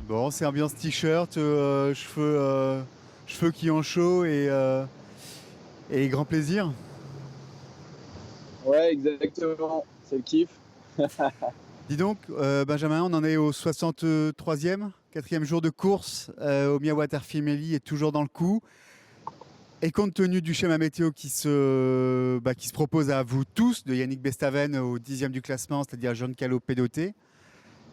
Bon, c'est ambiance t-shirt, cheveux qui ont chaud et grand plaisir. Ouais, exactement. C'est le kiff. Dis donc, Benjamin, on en est au 63e, quatrième jour de course. Omia Water Family est toujours dans le coup. Et compte tenu du schéma météo qui se propose à vous tous, de Yannick Bestaven au 10e du classement, c'est-à-dire Jean Calot Pédoté,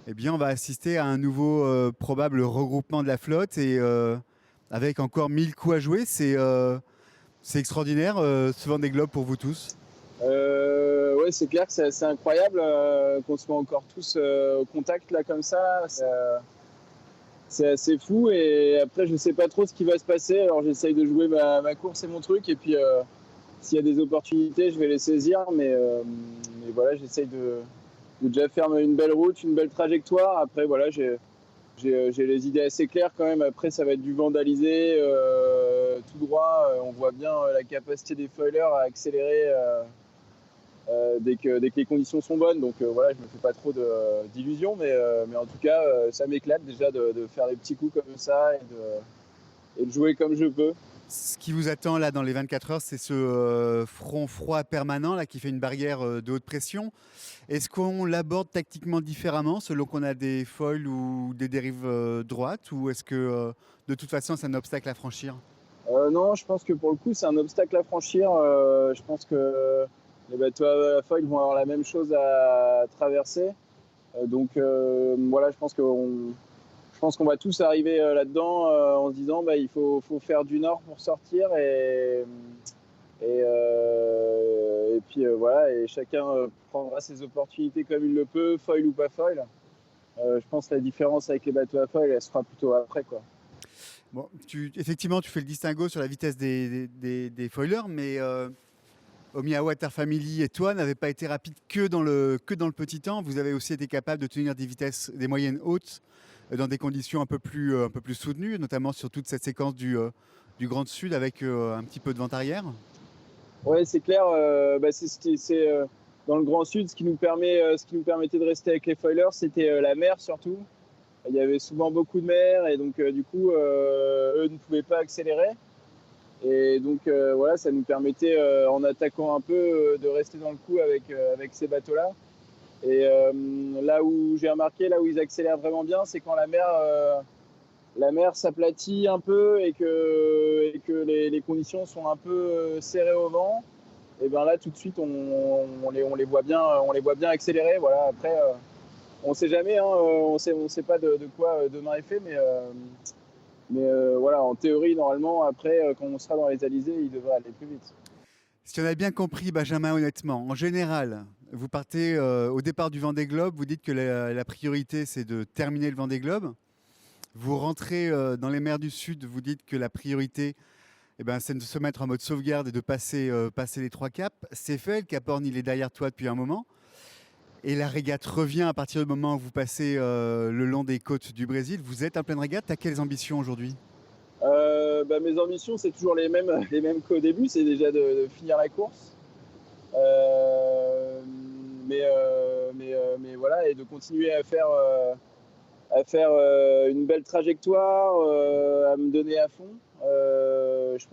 eh bien, on va assister à un nouveau probable regroupement de la flotte et avec encore 1000 coups à jouer. C'est extraordinaire, ce Vendée Globe pour vous tous. Ouais, c'est clair que c'est assez incroyable qu'on soit encore tous au contact là comme ça. C'est assez fou. Et après, je sais pas trop ce qui va se passer. Alors, j'essaye de jouer ma course et mon truc. Et puis, s'il y a des opportunités, je vais les saisir. Mais voilà, j'essaye de déjà faire une belle route, une belle trajectoire. Après, voilà, j'ai les idées assez claires quand même. Après, ça va être du vandalisé tout droit. On voit bien la capacité des foilers à accélérer dès que les conditions sont bonnes. Donc voilà, je me fais pas trop d'illusions. Mais en tout cas, ça m'éclate déjà de faire des petits coups comme ça et de jouer comme je peux. Ce qui vous attend là dans les 24 heures, c'est ce front froid permanent là qui fait une barrière de haute pression. Est-ce qu'on l'aborde tactiquement différemment selon qu'on a des foils ou des dérives droites, ou est-ce que de toute façon c'est un obstacle à franchir? Non, je pense que pour le coup, c'est un obstacle à franchir. Je pense que les bateaux à foil vont avoir la même chose à traverser. Donc voilà, je pense qu'on va tous arriver là-dedans en se disant bah, il faut faire du nord pour sortir et puis voilà, et chacun prendra ses opportunités comme il le peut, foil ou pas foil. Je pense que la différence avec les bateaux à foil, elle sera plutôt après, quoi. Bon, effectivement, tu fais le distinguo sur la vitesse des foilers, mais Omiya Water Family et toi n'avez pas été rapide que dans le petit temps. Vous avez aussi été capable de tenir des vitesses, des moyennes hautes, dans des conditions un peu plus soutenues, notamment sur toute cette séquence du Grand Sud avec un petit peu de vent arrière. Ouais, c'est clair. Bah, dans le Grand Sud, ce qui nous permettait de rester avec les foilers, c'était la mer surtout. Il y avait souvent beaucoup de mer et donc du coup, eux ne pouvaient pas accélérer. Et donc voilà, ça nous permettait, en attaquant un peu, de rester dans le coup avec ces bateaux-là. Et là où j'ai remarqué, là où ils accélèrent vraiment bien, c'est quand la mer s'aplatit un peu et que les conditions sont un peu serrées au vent. Et ben là, tout de suite, on les voit bien accélérer. Voilà. Après, on ne sait jamais, hein, on sait pas de quoi demain est fait, mais voilà, en théorie, normalement, après, quand on sera dans les alizés, il devrait aller plus vite. Si on a bien compris, Benjamin, honnêtement, en général, vous partez au départ du Vendée Globe, vous dites que la priorité c'est de terminer le Vendée Globe. Vous rentrez dans les mers du Sud, vous dites que la priorité, eh ben, c'est de se mettre en mode sauvegarde et de passer les trois caps. C'est fait, le Cap Horn il est derrière toi depuis un moment. Et la régate revient à partir du moment où vous passez le long des côtes du Brésil. Vous êtes en pleine régate. T'as quelles ambitions aujourd'hui? Bah, mes ambitions, c'est toujours les mêmes, les mêmes qu'au début, c'est déjà de finir la course. Euh, mais voilà, et de continuer à faire une belle trajectoire, à me donner à fond. Je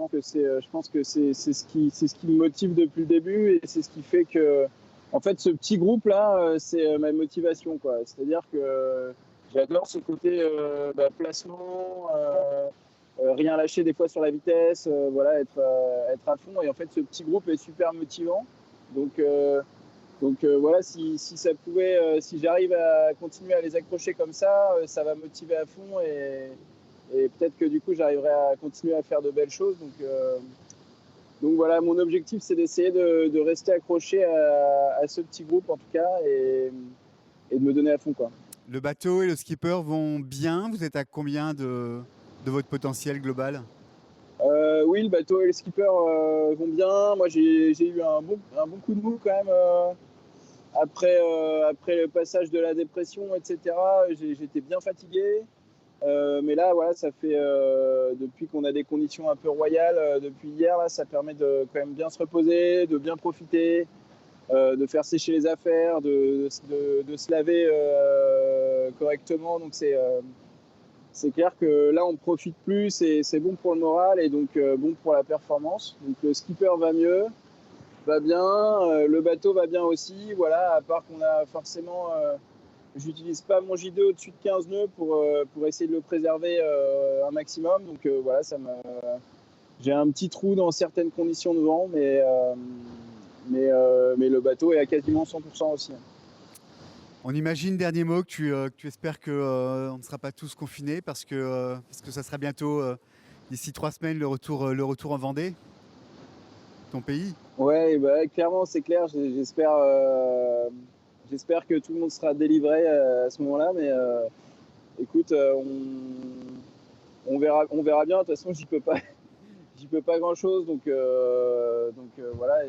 pense que c'est ce qui me motive depuis le début et c'est ce qui fait que, en fait, ce petit groupe là, c'est ma motivation, quoi. C'est-à-dire que j'adore ce côté bah, placement, rien lâcher des fois sur la vitesse, voilà, être à fond. Et en fait, ce petit groupe est super motivant. Donc voilà, si j'arrive à continuer à les accrocher comme ça va me motiver à fond et peut-être que du coup j'arriverai à continuer à faire de belles choses. Donc voilà, mon objectif c'est d'essayer de rester accroché à ce petit groupe en tout cas et de me donner à fond, quoi. Le bateau et le skipper vont bien. Vous êtes à combien de votre potentiel global? Oui, le bateau et le skipper vont bien. Moi j'ai eu un bon coup de mou quand même après le passage de la dépression, etc. J'étais bien fatigué. Mais là, voilà, ça fait depuis qu'on a des conditions un peu royales depuis hier, là, ça permet de quand même bien se reposer, de bien profiter, de faire sécher les affaires, de se laver correctement. Donc c'est clair que là, on profite plus et c'est bon pour le moral et donc bon pour la performance. Donc le skipper va mieux, va bien, le bateau va bien aussi. Voilà, à part qu'on a forcément, j'utilise pas mon J2 au-dessus de 15 nœuds pour essayer de le préserver un maximum. Donc voilà, j'ai un petit trou dans certaines conditions de vent, mais le bateau est à quasiment 100% aussi. On imagine, dernier mot, que tu espères qu'on ne sera pas tous confinés parce que ça sera bientôt, d'ici 3 semaines, le retour en Vendée, ton pays. Ouais, bah, clairement, c'est clair. J'espère que tout le monde sera délivré à ce moment-là, mais écoute, on verra bien. De toute façon, j'y peux pas grand-chose, donc voilà.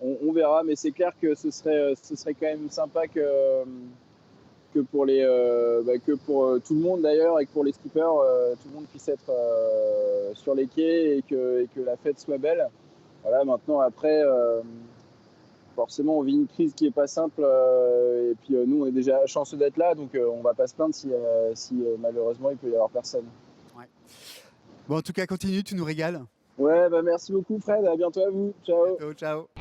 On verra, mais c'est clair que ce serait quand même sympa que pour tout le monde d'ailleurs et que pour les skippers, tout le monde puisse être sur les quais et que la fête soit belle. Voilà, maintenant après, forcément, on vit une crise qui est pas simple et puis nous, on est déjà chanceux d'être là, donc on va pas se plaindre si malheureusement il peut y avoir personne. Ouais. Bon, en tout cas, continue, tu nous régales. Ouais, bah merci beaucoup Fred, à bientôt à vous, À ciao. bientôt, ciao.